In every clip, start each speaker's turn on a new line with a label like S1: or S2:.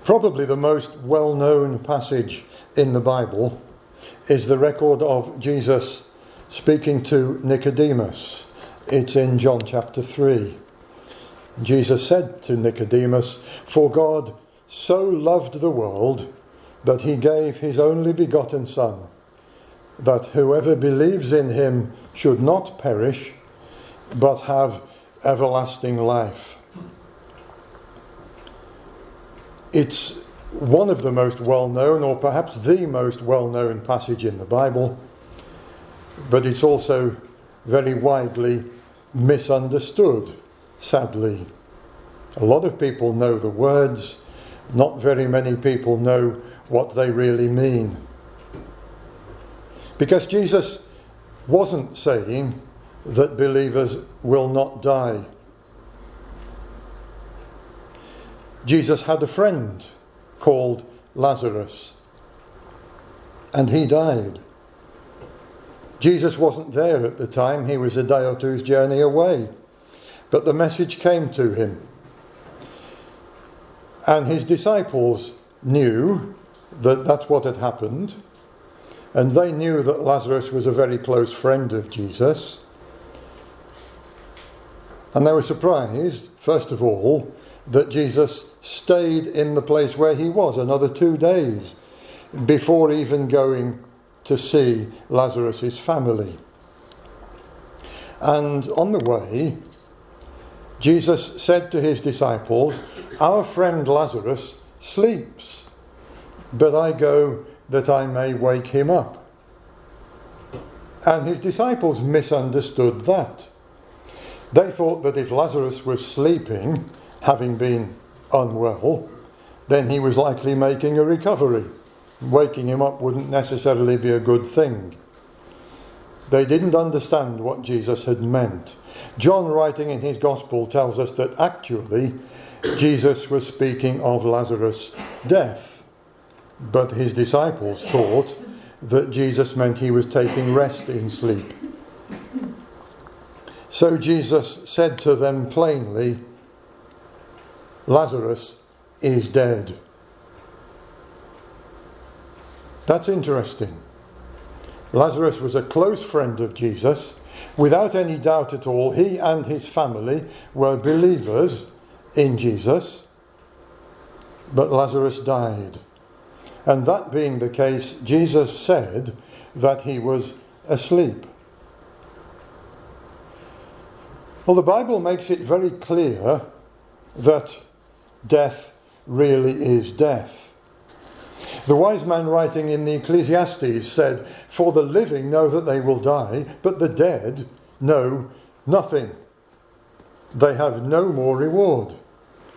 S1: Probably the most well-known passage in the Bible is the record of Jesus speaking to Nicodemus. It's in John chapter 3. Jesus said to Nicodemus, "For God so loved the world that he gave his only begotten Son, that whoever believes in him should not perish, but have everlasting life." It's one of the most well-known, or perhaps the most well-known passage in the Bible, but it's also very widely misunderstood, sadly. A lot of people know the words, not very many people know what they really mean. Because Jesus wasn't saying that believers will not die. Jesus had a friend called Lazarus, and he died. Jesus wasn't there at the time, he was a day or two's journey away, but the message came to him. And his disciples knew that that's what had happened, and they knew that Lazarus was a very close friend of Jesus. And they were surprised, first of all, that Jesus stayed in the place where he was another 2 days before even going to see Lazarus' family. And on the way, Jesus said to his disciples, "Our friend Lazarus sleeps, but I go that I may wake him up." And his disciples misunderstood that. They thought that if Lazarus was sleeping, having been unwell, then he was likely making a recovery. Waking him up wouldn't necessarily be a good thing. They didn't understand what Jesus had meant. John, writing in his Gospel, tells us that actually Jesus was speaking of Lazarus' death, but his disciples thought that Jesus meant he was taking rest in sleep. So Jesus said to them plainly, "Lazarus is dead." That's interesting. Lazarus was a close friend of Jesus. Without any doubt at all, he and his family were believers in Jesus. But Lazarus died. And that being the case, Jesus said that he was asleep. Well, the Bible makes it very clear that death really is death. The wise man writing in the Ecclesiastes said, "For the living know that they will die, but the dead know nothing. They have no more reward,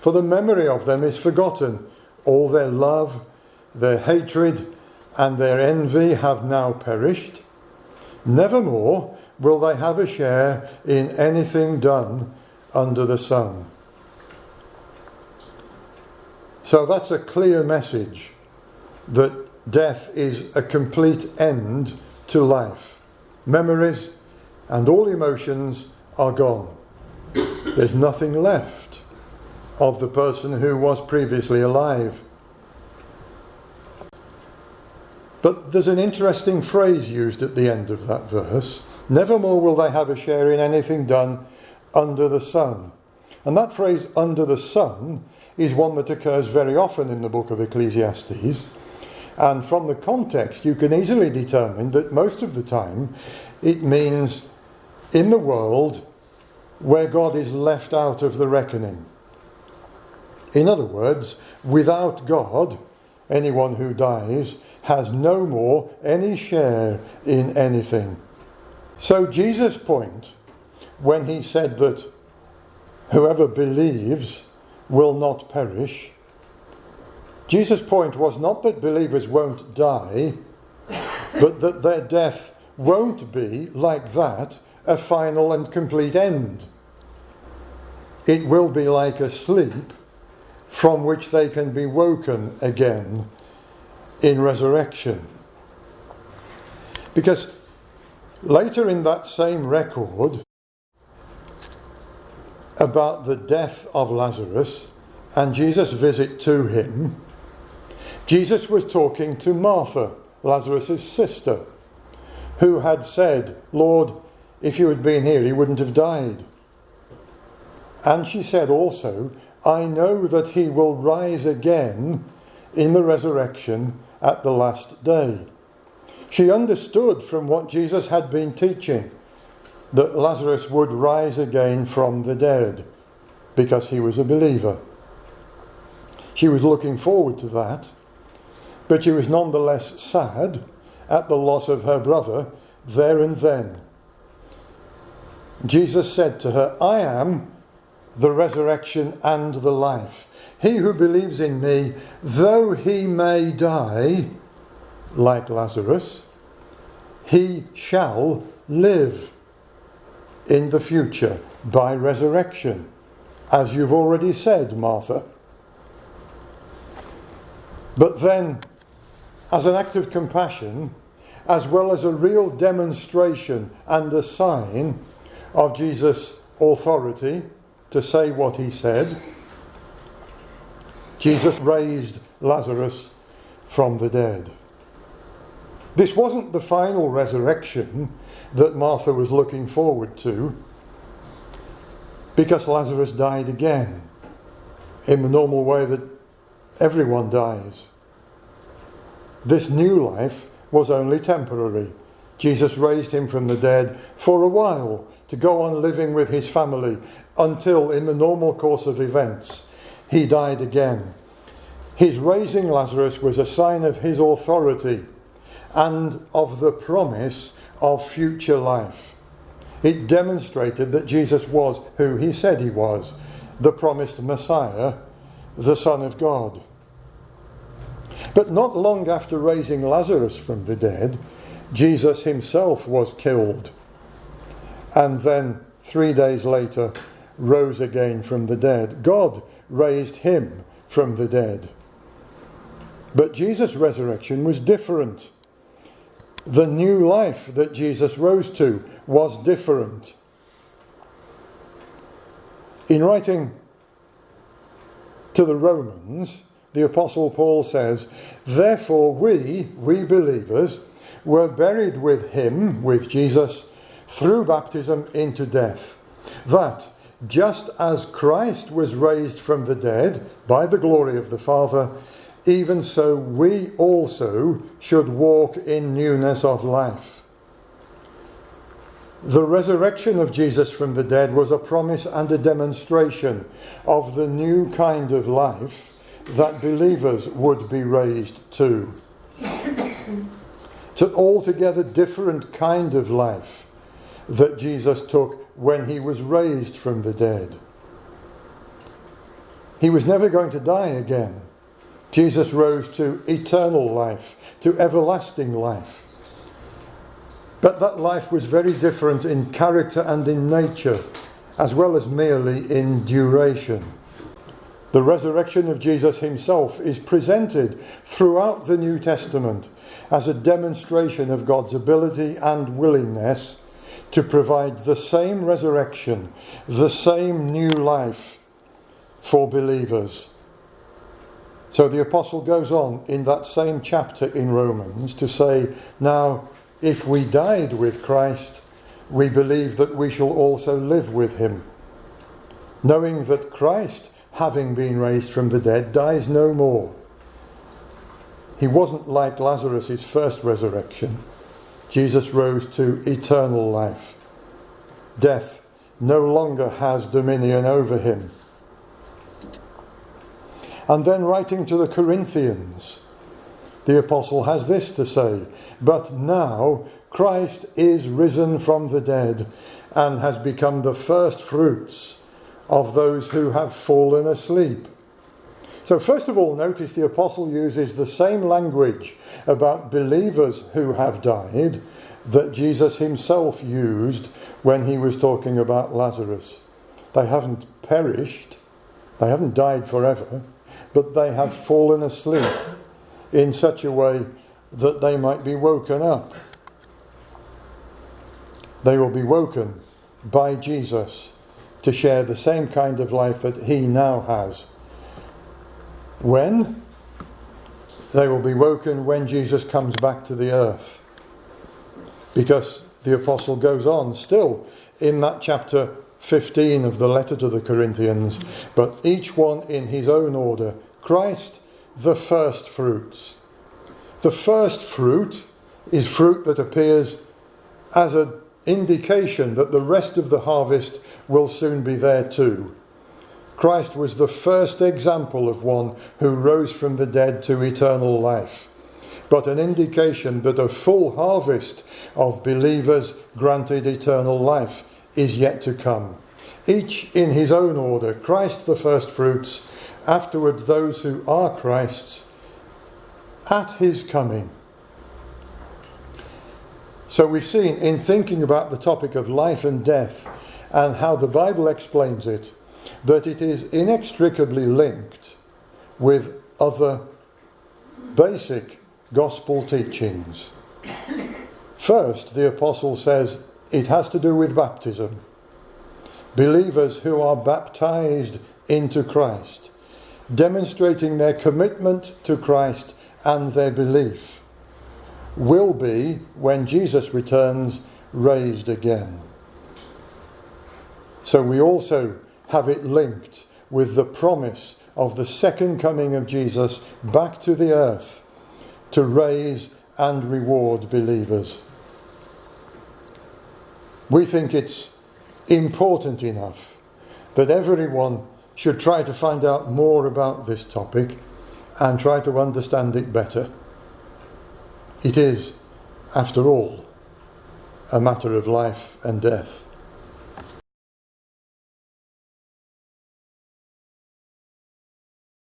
S1: for the memory of them is forgotten. All their love, their hatred, and their envy have now perished. Nevermore will they have a share in anything done under the sun." So that's a clear message that death is a complete end to life. Memories and all emotions are gone. There's nothing left of the person who was previously alive. But there's an interesting phrase used at the end of that verse. Nevermore will they have a share in anything done under the sun. And that phrase, under the sun, is one that occurs very often in the book of Ecclesiastes. And from the context, you can easily determine that most of the time it means in the world where God is left out of the reckoning. In other words, without God, anyone who dies has no more any share in anything. So Jesus' point, when he said that whoever believes will not perish, Jesus' point was not that believers won't die, but that their death won't be, like that, a final and complete end. It will be like a sleep from which they can be woken again in resurrection. Because later in that same record about the death of Lazarus and Jesus' visit to him, Jesus was talking to Martha, Lazarus' sister, who had said, "Lord, if you had been here, he wouldn't have died." And she said also, "I know that he will rise again in the resurrection at the last day." She understood from what Jesus had been teaching that Lazarus would rise again from the dead because he was a believer. She was looking forward to that, but she was nonetheless sad at the loss of her brother there and then. Jesus said to her, "I am the resurrection and the life. He who believes in me, though he may die, like Lazarus, he shall live in the future by resurrection, as you've already said, Martha." But then, as an act of compassion, as well as a real demonstration and a sign of Jesus' authority to say what he said, Jesus raised Lazarus from the dead. This wasn't the final resurrection that Martha was looking forward to, because Lazarus died again in the normal way that everyone dies. This new life was only temporary. Jesus raised him from the dead for a while to go on living with his family until, in the normal course of events, he died again. His raising Lazarus was a sign of his authority and of the promise of future life. It demonstrated that Jesus was who he said he was, the promised Messiah, the Son of God. But not long after raising Lazarus from the dead, Jesus himself was killed, and then 3 days later rose again from the dead. God raised him from the dead. But Jesus' resurrection was different. The new life that Jesus rose to was different. In writing to the Romans, the Apostle Paul says, "Therefore we believers, were buried with him," with Jesus, "through baptism into death, that just as Christ was raised from the dead by the glory of the Father, even so we also should walk in newness of life." The resurrection of Jesus from the dead was a promise and a demonstration of the new kind of life that believers would be raised to. It's an altogether different kind of life that Jesus took when he was raised from the dead. He was never going to die again. Jesus rose to eternal life, to everlasting life. But that life was very different in character and in nature, as well as merely in duration. The resurrection of Jesus himself is presented throughout the New Testament as a demonstration of God's ability and willingness to provide the same resurrection, the same new life for believers. So the apostle goes on in that same chapter in Romans to say, "Now, if we died with Christ, we believe that we shall also live with him, knowing that Christ, having been raised from the dead, dies no more." He wasn't like Lazarus' first resurrection. Jesus rose to eternal life. Death no longer has dominion over him. And then, writing to the Corinthians, the apostle has this to say, "But now Christ is risen from the dead and has become the first fruits of those who have fallen asleep." So first of all, notice the apostle uses the same language about believers who have died that Jesus himself used when he was talking about Lazarus. They haven't perished, they haven't died forever, but they have fallen asleep in such a way that they might be woken up. They will be woken by Jesus to share the same kind of life that he now has. When? They will be woken when Jesus comes back to the earth. Because the apostle goes on still in that chapter 15 of the letter to the Corinthians, but each one in his own order. Christ, the first fruits. The first fruit is fruit that appears as an indication that the rest of the harvest will soon be there too. Christ was the first example of one who rose from the dead to eternal life, but an indication that a full harvest of believers granted eternal life is yet to come. Each in his own order. Christ the first fruits, afterwards those who are Christ's at his coming. So we've seen, in thinking about the topic of life and death and how the Bible explains it, that it is inextricably linked with other basic gospel teachings. First, the apostle says it has to do with baptism. Believers who are baptized into Christ, demonstrating their commitment to Christ and their belief, will be, when Jesus returns, raised again. So we also have it linked with the promise of the second coming of Jesus back to the earth to raise and reward believers. We think it's important enough that everyone should try to find out more about this topic and try to understand it better. It is, after all, a matter of life and death.